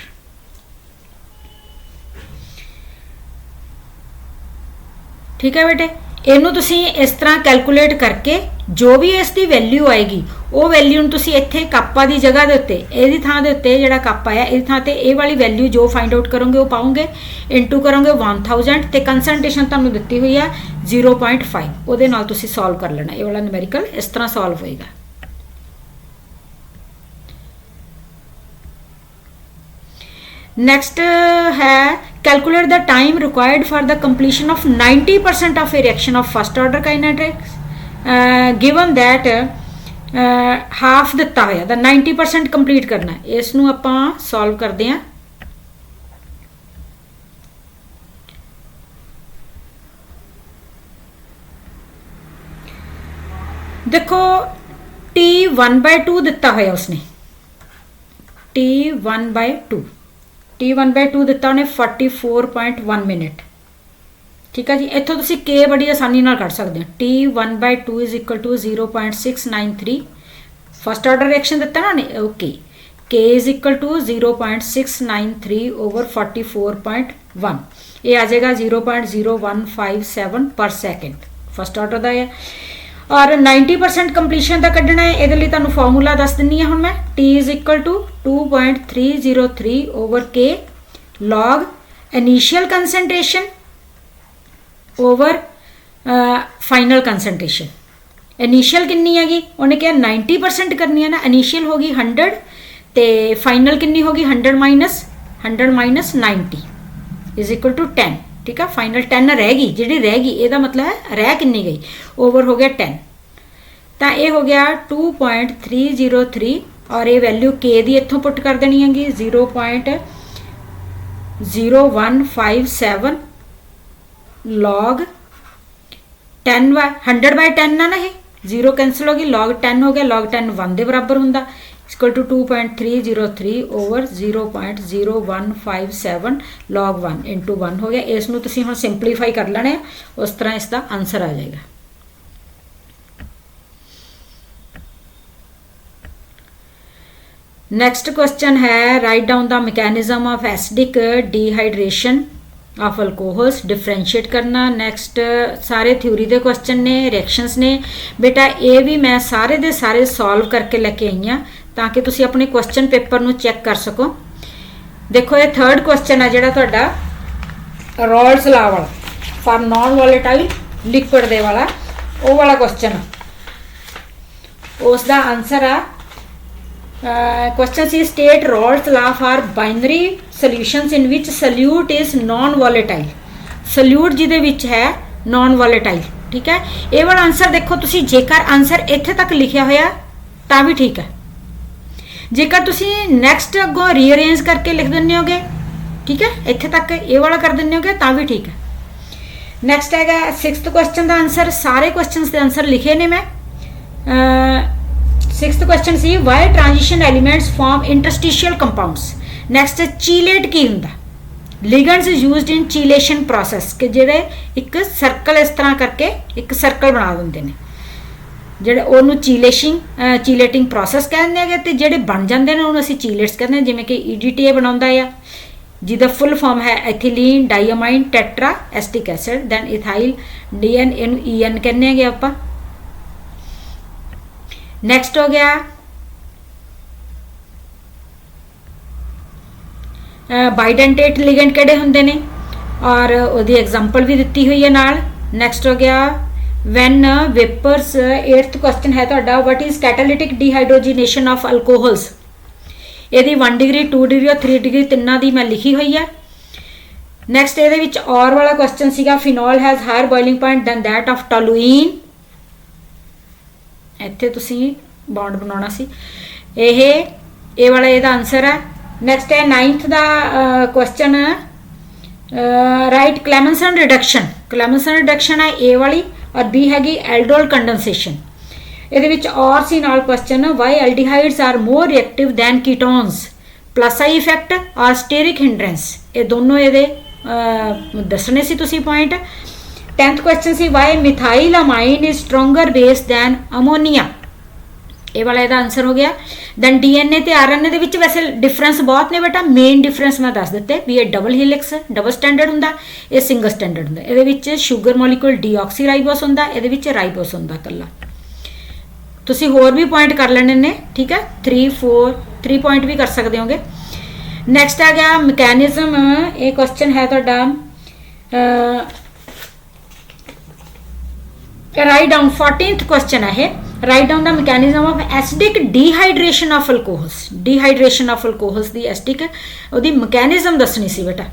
A: ठीक है बेटे ਇਹਨੂੰ ਤੁਸੀਂ ਇਸ ਤਰ੍ਹਾਂ ਕੈਲਕੂਲੇਟ ਕਰਕੇ ਜੋ ਵੀ ਇਸ ਦੀ ਵੈਲਿਊ ਆਏਗੀ ਉਹ ਵੈਲਿਊ ਨੂੰ ਤੁਸੀਂ ਇੱਥੇ ਕਾਪਾ ਦੀ ਜਗ੍ਹਾ ਦੇ ਉੱਤੇ ਇਹਦੀ ਥਾਂ ਦੇ ਉੱਤੇ ਜਿਹੜਾ ਕਾਪਾ ਹੈ ਇਹਦੀ ਥਾਂ ਤੇ ਇਹ ਵਾਲੀ ਵੈਲਿਊ ਜੋ ਫਾਈਂਡ ਆਊਟ ਕਰੋਗੇ ਉਹ ਪਾਉਂਗੇ ਇਨਟੂ ਕਰੋਗੇ 1000 ਤੇ ਕੰਸੈਂਟ੍ਰੇਸ਼ਨ ਤੁਹਾਨੂੰ ਦਿੱਤੀ ਹੋਈ ਹੈ 0.5 ਉਹਦੇ ਨਾਲ ਤੁਸੀਂ ਸੋਲਵ ਕਰ ਲੈਣਾ ਇਹ ਵਾਲਾ ਨਿਊਮੈਰੀਕਲ ਇਸ ਤਰ੍ਹਾਂ ਸੋਲਵ ਹੋਏਗਾ नेक्स्ट है calculate the time required for the completion of 90% of A reaction of first order kinetics given that half दिता होया द 90% कंप्लीट करना इसनू आपां सॉल्व करते हैं देखो T1/2 दिता होया उसने T1/2 T1/2 दिता उन्हें 44.1 मिनट ठीक है जी इत्थों तुसीं K बड़ी आसानी नाल कढ सकते हैं T1/2 is equal to 0.693 first order reaction दिता ना okay K is equal to 0.693 over 44.1 ये आ जाएगा 0.0157 पर सेकेंड फर्स्ट ऑर्डर का है और 90% कंप्लीशन का कढ़ना है ये तुहानूं फॉर्मूला दस दिनी है हुण मैं T is equal to 2.303 over K log initial concentration over final concentration initial कितनी हैगी उन्हें कहा 90% करनी है ना इनीशियल होगी 100 तो फाइनल कितनी होगी 100 माइनस 90 इज इक्वल टू 10 ठीक है फाइनल 10 रहेगी जी रहेगी यदा मतलब है रह कितनी गई ओवर हो गया 10 तो ये हो गया 2.303 और ये वैल्यू के दी इत्थों पुट कर देनी हैगी 0.0157 लॉग 100/10 ना ये 0 कैंसिल होगी लॉग 10 हो गया लॉग 10 1 के बराबर होंगे equal to 2.303 over 0.0157 log 1 into 1 हो गया इसनूं तुसीं हुण सिंपलीफाई कर लेना उस तरह इसका आंसर आ जाएगा नेक्स्ट क्वेश्चन है write down the mechanism of acidic dehydration of alcohols differentiate करना नैक्सट सारे थ्योरी के क्वेश्चन ने रिएक्शंस ने बेटा ये भी मैं सारे दे सारे सॉल्व करके लेके आई हाँ ताकि तुसी अपने क्वेश्चन पेपर नू चेक कर सको देखो ये थर्ड क्वेश्चन है जिहड़ा तुहाडा रॉल्स लॉ वाला फॉर नॉन वॉलेटाइल लिक्विड दे वाला वो वाला क्वेश्चन उसका आंसर आ क्वेश्चन सी state Raoult's law for binary solutions in which solute is non volatile solute जिहदे विच है नॉन वॉलेटाइल ठीक है ये वाला आंसर देखो तुसी जेकर आंसर इत्थे तक लिखिया होया तां भी ठीक है जेकर तुसी नैक्सट अगों रीअरेंज करके लिख देने होगे ठीक है इत्थे तक ये वाला कर देने होगे तां भी ठीक है नैक्सट है 6th क्वेश्चन का आंसर सारे क्वेश्चन के आंसर लिखे ने मैं 6th क्वेश्चन सी why transition elements form interstitial compounds next chelate की हुंदा ligands used in chelation process कि जिहड़े एक सर्कल इस तरह करके एक सर्कल बना दिंदे ने ਜਿਹੜੇ ਉਹਨੂੰ ਚੀਲੇਟਿੰਗ ਪ੍ਰੋਸੈਸ ਕਹਿੰਦੇ ਹੈਗੇ ਤੇ ਜਿਹੜੇ ਬਣ ਜਾਂਦੇ ਨੇ ਉਹਨੂੰ ਅਸੀਂ ਚੀਲੇਟਸ ਕਹਿੰਦੇ ਹਾਂ ਜਿਵੇਂ ਕਿ EDTA ਬਣਾਉਂਦਾ ਆ ਜਿਹਦਾ ਫੁੱਲ ਫਾਰਮ ਹੈ ਐਥੀਲੀਨ ਡਾਇਆਮਾਈਨ ਟੈਟਰਾ ਐਸਟਿਕ ਐਸਿਡ ਦੈਨ ਇਥਾਈਲ DN ਇਹਨੂੰ EN ਕਹਿੰਦੇ ਹੈਗੇ ਆਪਾਂ ਨੈਕਸਟ ਹੋ ਗਿਆ ਬਾਈਡੈਂਟੇਟ ਲਿਗੈਂਡ ਕਿਹੜੇ ਹੁੰਦੇ ਨੇ ਔਰ ਉਹਦੀ ਐਗਜ਼ਾਮਪਲ ਵੀ ਦਿੱਤੀ ਹੋਈ ਹੈ ਨਾਲ ਨੈਕਸਟ ਹੋ ਗਿਆ when vapors 8th question है ਤੁਹਾਡਾ what is catalytic dehydrogenation of alcohols ਇਹਦੀ 1 डिग्री 2 डिग्री और 3 डिग्री ਤਿੰਨਾਂ ਦੀ ਮੈਂ ਲਿਖੀ ਹੋਈ ਹੈ ਨੈਕਸਟ ਇਹਦੇ ਵਿੱਚ ਔਰ ਵਾਲਾ ਕੁਐਸਚਨ ਸੀਗਾ phenol has higher boiling point than that of toluene ਇੱਥੇ ਤੁਸੀਂ ਬੌਂਡ ਬਣਾਉਣਾ ਸੀ। ਇਹ ਵਾਲਾ ਇਹਦਾ ਆਨਸਰ ਹੈ। ਨੈਕਸਟ ਹੈ 9th ਦਾ ਕੁਐਸਚਨ, ਰਾਈਟ ਕਲੈਮਨਸਨ ਰਿਡਕਸ਼ਨ। ਕਲੈਮਨਸਨ ਰਿਡਕਸ਼ਨ ਹੈ ਏ ਵਾਲੀ, ਔਰ ਬੀ ਹੈਗੀ ਐਲਡੋਲ ਕੰਡੈਂਸੇਸ਼ਨ। ਇਹਦੇ ਵਿੱਚ ਔਰ ਸੀ ਨਾਲ question, why aldehydes are more reactive than ketones, plus I effect ਔਰ ਸਟੇਰਿਕ ਹਿੰਡਰੈਂਸ। ਇਹ ਦੋਨੋਂ ਇਹਦੇ ਦੱਸਣੇ ਸੀ ਤੁਸੀਂ ਪੁਆਇੰਟ। 10th ਕੁਐਸਚਨ ਸੀ, why methyl amine is stronger base than ammonia. ਇਹ ਵਾਲਾ ਇਹਦਾ ਆਨਸਰ ਹੋ ਗਿਆ। ਦੈਨ ਡੀਐਨਏ ਤੇ ਆਰਐਨਏ ਦੇ ਵਿੱਚ ਵੈਸੇ ਡਿਫਰੈਂਸ ਬਹੁਤ ਨੇ ਬੇਟਾ, ਮੇਨ ਡਿਫਰੈਂਸ ਮੈਂ ਦੱਸ ਦਿੱਤੇ ਵੀ ਇਹ ਡਬਲ ਹੀਲਿਕਸ ਡਬਲ ਸਟੈਂਡਰਡ ਹੁੰਦਾ, ਇਹ ਸਿੰਗਲ ਸਟੈਂਡਰਡ ਹੁੰਦਾ। ਇਹਦੇ ਵਿੱਚ ਸ਼ੂਗਰ ਮੋਲੀਕੂਲ ਡੀਆਕਸੀਰਾਈਬੋਸ ਹੁੰਦਾ, ਇਹਦੇ ਵਿੱਚ ਰਾਈਬੋਸ ਹੁੰਦਾ ਇਕੱਲਾ। ਤੁਸੀਂ ਹੋਰ ਵੀ ਪੁਆਇੰਟ ਕਰ ਲੈਣੇ ਨੇ, ਠੀਕ ਹੈ, 3 ਪੁਆਇੰਟ ਵੀ ਕਰ ਸਕਦੇ ਹੋਗੇ। ਨੈਕਸਟ ਆ ਗਿਆ ਮਕੈਨਿਜ਼ਮ। ਇਹ ਕੁਐਸਚਨ ਹੈ ਤੁਹਾਡਾ ਰਾਈਟ ਡਾਊਨ, 14th ਕੁਐਸਚਨ ਹੈ ਇਹ, write down the mechanism of acidic dehydration of alcohols. Dehydration of alcohols ਦੀ ਐਸਿਡਿਕ ਉਹਦੀ ਮੈਕੈਨਿਜ਼ਮ ਦੱਸਣੀ ਸੀ ਬੇਟਾ।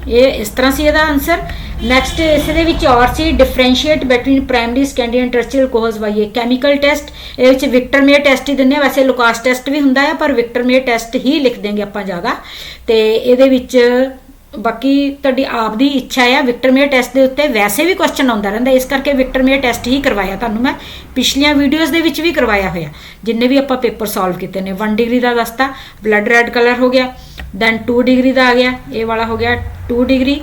A: ਇਹ ਇਸ ਤਰ੍ਹਾਂ ਸੀ ਇਹਦਾ ਆਨਸਰ। ਨੈਕਸਟ ਇਸ ਦੇ ਵਿੱਚ ਔਰ ਸੀ, differentiate between primary secondary and tertiary alcohols by chemical test. ਇਹ ਵਿੱਚ ਵਿਕਟਰ ਮੇਅਰ ਟੈਸਟ ਹੀ ਦਿੰਦੇ ਆ, ਵੈਸੇ ਲੁਕਾਸ ਟੈਸਟ ਵੀ ਹੁੰਦਾ ਹੈ ਪਰ ਵਿਕਟਰ ਮੇਅਰ ਟੈਸਟ ਹੀ ਲਿਖ ਦੇਂਗੇ ਆਪਾਂ ਜ਼ਿਆਦਾ। ਤੇ ਇਹਦੇ ਵਿੱਚ ਬਾਕੀ ਤੁਹਾਡੀ ਆਪ ਦੀ ਇੱਛਾ ਆ। ਵਿਕਟਰ ਮੇਅਰ ਟੈਸਟ ਦੇ ਉੱਤੇ ਵੈਸੇ ਵੀ ਕੁਐਸਚਨ ਆਉਂਦਾ ਰਹਿੰਦਾ, ਇਸ ਕਰਕੇ ਵਿਕਟਰ ਮੇਅਰ ਟੈਸਟ ਹੀ ਕਰਵਾਇਆ ਤੁਹਾਨੂੰ ਮੈਂ, ਪਿਛਲੀਆਂ ਵੀਡੀਓਜ਼ ਦੇ ਵਿੱਚ ਵੀ ਕਰਵਾਇਆ ਹੋਇਆ ਜਿੰਨੇ ਵੀ ਆਪਾਂ ਪੇਪਰ ਸੋਲਵ ਕੀਤੇ ਨੇ। 1 ਡਿਗਰੀ ਦਾ ਦੱਸਤਾ, ਬਲੱਡ ਰੈੱਡ ਕਲਰ ਹੋ ਗਿਆ। ਦੈਨ 2 ਡਿਗਰੀ ਦਾ ਆ ਗਿਆ, ਇਹ ਵਾਲਾ ਹੋ ਗਿਆ 2 ਡਿਗਰੀ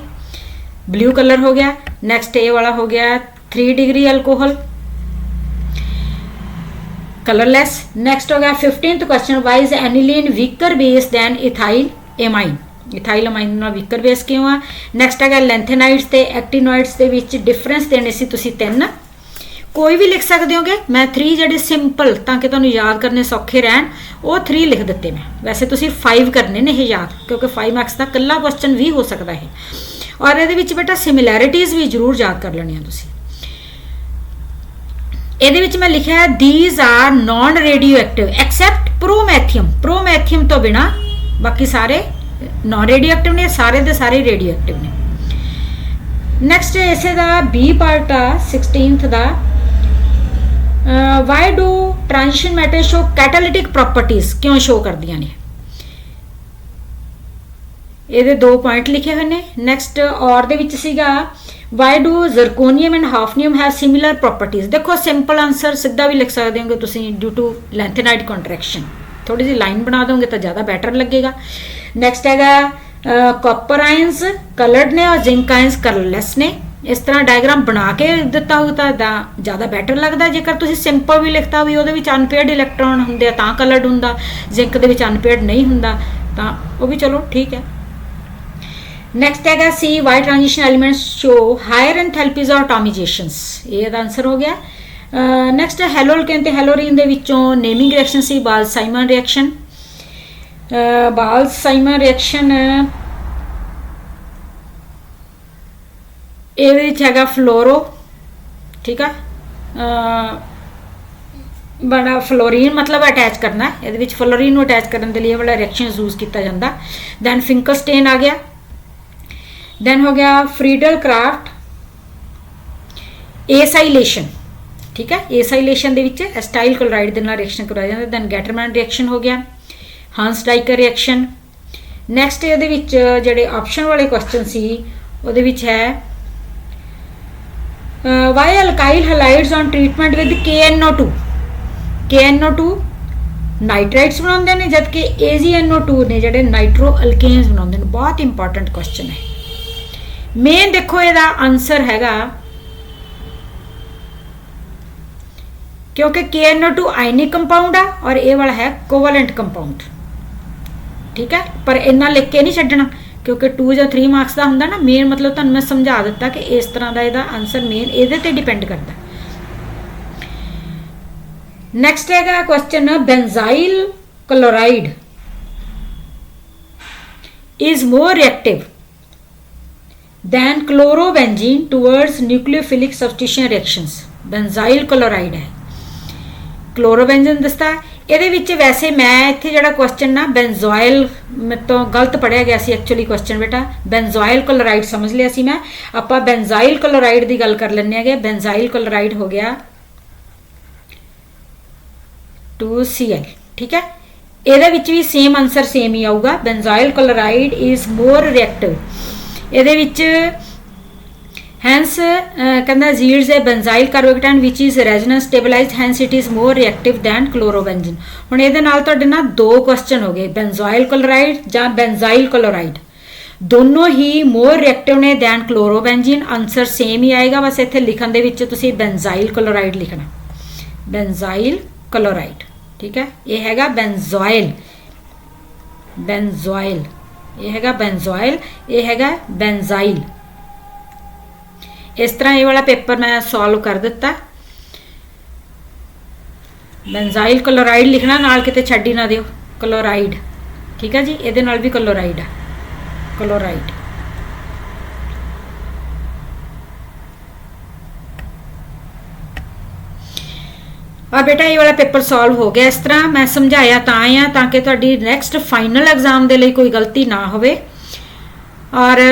A: ਬਲੂ ਕਲਰ ਹੋ ਗਿਆ। ਨੈਕਸਟ ਇਹ ਵਾਲਾ ਹੋ ਗਿਆ 3 ਡਿਗਰੀ ਅਲਕੋਹਲ ਕਲਰਲੈਸ। ਨੈਕਸਟ ਹੋ ਗਿਆ 15th question, why is aniline weaker base than ethyl amine. Ethyl amine ਨਾਲ ਵੀਕਰ ਬੇਸ ਕਿਉਂ ਆ। ਨੈਕਸਟ ਹੈਗਾ ਲੈਂਥੇਨਾਈਡਸ ਤੇ ਐਕਟੀਨੋਇਡਸ ਦੇ ਵਿੱਚ ਡਿਫਰੈਂਸ ਦੇਣੇ ਸੀ ਤੁਸੀਂ 3, ਕੋਈ ਵੀ ਲਿਖ ਸਕਦੇ ਹੋਗੇ। ਮੈਂ 3 ਜਿਹੜੇ ਸਿੰਪਲ ਤਾਂ ਕਿ ਤੁਹਾਨੂੰ ਯਾਦ ਕਰਨੇ ਸੌਖੇ ਰਹਿਣ, ਉਹ 3 ਲਿਖ ਦਿੱਤੇ ਮੈਂ। ਵੈਸੇ ਤੁਸੀਂ 5 ਕਰਨੇ ਨੇ ਇਹ ਯਾਦ, ਕਿਉਂਕਿ 5 ਮਾਰਕਸ ਦਾ ਇਕੱਲਾ ਕੁਐਸਚਨ ਵੀ ਹੋ ਸਕਦਾ ਹੈ। ਔਰ ਇਹਦੇ ਵਿੱਚ ਬੇਟਾ ਸਿਮਿਲੈਰਿਟੀਜ਼ ਵੀ ਜ਼ਰੂਰ ਯਾਦ ਕਰ ਲੈਣੀਆਂ ਤੁਸੀਂ। ਇਹਦੇ ਵਿੱਚ ਮੈਂ ਲਿਖਿਆ these are non radioactive except promethium. Promethium ਤੋਂ ਬਿਨਾ ਬਾਕੀ ਸਾਰੇ ਨॉन रेडियो एक्टिव ने, सारे दे सारे रेडियो एक्टिव ने। नैक्सट इसे दा बी पार्ट आ 16th दा, why do transition matter show catalytic properties, क्यों शो कर दियां ने। ਇਹਦੇ 2 ਪੁਆਇੰਟ ਲਿਖੇ ਹੋਏ ਨੇ। ਨੈਕਸਟ ਔਰ ਦੇ ਵਿੱਚ ਸੀਗਾ why do zirconium and hafnium have similar properties. ਦੇਖੋ ਸਿੰਪਲ ਆਨਸਰ ਸਿੱਧਾ ਵੀ ਲਿਖ ਸਕਦੇ ਹੋਗੇ ਤੁਸੀਂ, ਡਿਊ ਟੂ ਲੈਂਥੇਨਾਈਡ ਕੰਟਰੈਕਸ਼ਨ। ਥੋੜੀ ਜਿਹੀ ਲਾਈਨ ਬਣਾ ਦੋਗੇ ਤਾਂ ਜ਼ਿਆਦਾ ਬੈਟਰ ਲੱਗੇਗਾ। ਨੈਕਸਟ ਹੈਗਾ ਕਾਪਰ ਆਇਨਸ ਕਲਰਡ ਨੇ ਔਰ ਜ਼ਿੰਕ ਆਇਨਸ ਕਲਰਲੈਸ ਨੇ। ਇਸ ਤਰ੍ਹਾਂ ਡਾਇਗਰਾਮ ਬਣਾ ਕੇ ਦਿੱਤਾ ਹੋਊ ਤਾਂ ਜ਼ਿਆਦਾ ਬੈਟਰ ਲੱਗਦਾ। ਜੇਕਰ ਤੁਸੀਂ ਸਿੰਪਲ ਵੀ ਲਿਖਤਾ ਵੀ ਉਹਦੇ ਵਿੱਚ ਅਨਪੇਅਰਡ ਇਲੈਕਟ੍ਰੋਨ ਹੁੰਦੇ ਆ ਤਾਂ ਕਲਰਡ ਹੁੰਦਾ, ਜ਼ਿੰਕ ਦੇ ਵਿੱਚ ਅਨਪੇਅਰਡ ਨਹੀਂ ਹੁੰਦਾ ਤਾਂ ਉਹ ਵੀ ਚਲੋ ਠੀਕ ਹੈ। ਨੈਕਸਟ ਹੈਗਾ ਸੀ why transition elements show higher enthalpies ਔਰ ਅਟੋਮਾਈਜੇਸ਼ਨਸ। ਇਹ ਇਹਦਾ ਆਨਸਰ ਹੋ ਗਿਆ। ਨੈਕਸਟ ਹੈਲੋਲਕੇਨ ਤੇ ਹੈਲੋਰੀਨ ਦੇ ਵਿੱਚੋਂ ਨੇਮਿੰਗ ਰਿਐਕਸ਼ਨ ਸੀ ਬਾਲ-ਸਾਈਮਨ ਰਿਐਕਸ਼ਨ। ਬਾਲ-ਸਾਈਮਨ ਰਿਐਕਸ਼ਨ ਇਹਦੇ ਵਿੱਚ ਹੈਗਾ ਫਲੋਰੋ, ਠੀਕ ਆ, ਬੜਾ ਫਲੋਰੀਨ ਮਤਲਬ ਅਟੈਚ ਕਰਨਾ, ਇਹਦੇ ਵਿੱਚ ਫਲੋਰੀਨ ਨੂੰ ਅਟੈਚ ਕਰਨ ਦੇ ਲਈ ਇਹ ਵਾਲਾ ਰਿਐਕਸ਼ਨ ਯੂਜ਼ ਕੀਤਾ ਜਾਂਦਾ। ਦੈਨ ਫਿੰਕਲਸਟੇਨ ਆ ਗਿਆ। ਦੈਨ ਹੋ ਗਿਆ ਫਰੀਡਲ ਕਰਾਫਟ ਏਸਾਈਲੇਸ਼ਨ, ਠੀਕ ਹੈ। ਏਸਾਈਲੇਸ਼ਨ ਦੇ ਵਿੱਚ ਐਸਟਾਈਲ ਕਲੋਰਾਈਡ ਦੇ ਨਾਲ ਰਿਐਕਸ਼ਨ ਕਰਵਾਇਆ ਜਾਂਦਾ। ਦੈਨ ਗੈਟਰਮੈਨ ਰਿਐਕਸ਼ਨ ਹੋ ਗਿਆ, ਹਾਂਸ ਡਾਈਕਰ ਰਿਐਕਸ਼ਨ। ਨੈਕਸਟ ਇਹਦੇ ਵਿੱਚ ਜਿਹੜੇ ਆਪਸ਼ਨ ਵਾਲੇ ਕੁਐਸਚਨ ਸੀ ਉਹਦੇ ਵਿੱਚ ਹੈ why alkyl halides on treatment with KNO2। KNO2 nitrites ਬਣਾਉਂਦੇ ਨੇ, ਜਦਕਿ AgNO2 ਨੇ ਜਿਹੜੇ ਨਾਈਟਰੋ ਅਲਕੇਨਸ ਬਣਾਉਂਦੇ ਨੇ। ਬਹੁਤ ਇੰਪੋਰਟੈਂਟ ਕੁਐਸਚਨ ਹੈ। ਮੇਨ ਦੇਖੋ ਇਹਦਾ ਆਨਸਰ ਹੈਗਾ, क्योंकि KNO2 आयनिक कंपाउंड आ और ये वाला है कोवलेंट कंपाउंड, ठीक है। पर इन्ना लिख के नहीं छड्डना क्योंकि 2 या 3 मार्क्स का हुंदा ना। मेन मतलब तुहानूं मैं समझा दिता कि इस तरह का इहदा आंसर मेन इहदे ते डिपेंड करता। नैक्सट है question benzyl chloride is more reactive than chlorobenzene towards nucleophilic substitution reactions. Benzyl chloride है, क्लोरोबेंजन दसता। ਇਹਦੇ ਵਿੱਚ ਵੈਸੇ ਮੈਂ ਇੱਥੇ ਜਿਹੜਾ ਕੁਐਸਚਨ ਨਾ ਬੈਂਜ਼ੋਇਲ ਮੇਰੇ ਤੋਂ ਗਲਤ ਪੜਿਆ ਗਿਆ ਸੀ ਐਕਚੁਅਲੀ ਕੁਐਸਚਨ ਬੇਟਾ, ਬੈਂਜ਼ੋਇਲ ਕਲੋਰਾਈਡ ਸਮਝ ਲਿਆ ਸੀ ਮੈਂ। ਆਪਾਂ ਬੈਂਜ਼ਾਈਲ ਕਲੋਰਾਈਡ ਦੀ ਗੱਲ ਕਰ ਲੈਂਦੇ ਹੈਗੇ। ਬੈਂਜ਼ਾਈਲ ਕਲੋਰਾਈਡ ਹੋ ਗਿਆ 2Cl, ठीक है। ਇਹਦੇ ਵਿੱਚ ਵੀ ਸੇਮ ਆਨਸਰ ਸੇਮ ਹੀ ਆਊਗਾ। Benzyl chloride is more reactive. ਇਹਦੇ ਵਿੱਚ ਹੈਂਸ ਕਹਿੰਦਾ yields a benzyl carbocation which is resonance stabilised, hence it is more reactive than chlorobenzene. ਹੁਣ ਇਹਦੇ ਨਾਲ ਤੁਹਾਡੇ ਨਾ ਦੋ ਕੁਐਸਚਨ ਹੋ ਗਏ, ਬੈਂਜ਼ਾਈਲ ਕਲੋਰਾਈਡ ਜਾਂ ਬੈਂਜ਼ਾਈਲ ਕਲੋਰਾਈਡ, ਦੋਨੋਂ ਹੀ ਮੋਰ ਰਿਐਕਟਿਵ ਨੇ ਦੈਨ ਕਲੋਰੋਬੈਂਜ਼ੀਨ। ਆਨਸਰ ਸੇਮ ਹੀ ਆਏਗਾ, ਬਸ ਇੱਥੇ ਲਿਖਣ ਦੇ ਵਿੱਚ ਤੁਸੀਂ ਬੈਂਜ਼ਾਈਲ ਕਲੋਰਾਈਡ ਲਿਖਣਾ, ਬੈਂਜ਼ਾਈਲ ਕਲੋਰਾਈਡ, ਠੀਕ ਹੈ। ਇਹ ਹੈਗਾ ਬੈਂਜ਼ੋਇਲ, ਬੈਂਜ਼ੋਇਲ, ਇਹ ਹੈਗਾ ਬੈਂਜ਼ੋਇਲ, ਇਹ ਹੈਗਾ ਬੈਂਜ਼ਾਈਲ। ਇਸ ਤਰ੍ਹਾਂ ਇਹ ਵਾਲਾ ਪੇਪਰ ਮੈਂ ਸੋਲਵ ਕਰ ਦਿੱਤਾ। ਬੈਂਜ਼ਾਈਲ ਕਲੋਰਾਈਡ ਲਿਖਣਾ, ਨਾਲ ਕਿਤੇ ਛੱਡ ਹੀ ਨਾ ਦਿਓ, ਕਲੋਰਾਈਡ, ਠੀਕ ਹੈ ਜੀ। ਇਹਦੇ ਨਾਲ ਵੀ ਕਲੋਰਾਈਡ ਆ, ਕਲੋਰਾਈਡ। और बेटा ये वाला पेपर सॉल्व हो गया। इस तरह मैं समझाया ताकि तुहाडी नैक्सट फाइनल एग्जाम के लिए कोई गलती ना होवे। और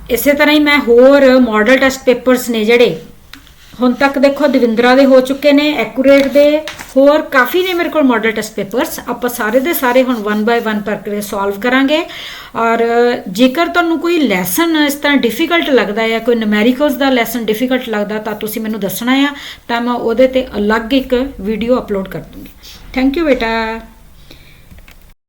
A: इस तरह ही मैं होर मॉडल टेस्ट पेपर्स ने जिहड़े हुण तक देखो दविंद्रा दे हो चुके ने, एक्यूरेट दे होर काफ़ी ने मेरे को मॉडल टेस्ट पेपर्स। आप सारे दे सारे हुण 1 बाय 1 करके सॉल्व करांगे। और जेकर तुहानूं कोई लैसन इस तरह डिफिकल्ट लगता है, कोई न्यूमेरिकल्स का लैसन डिफिकल्ट लगता, तो तुसीं मैनूं दसना आ, तां मैं उहदे ते अलग एक वीडियो अपलोड कर दूँगी। थैंक यू बेटा।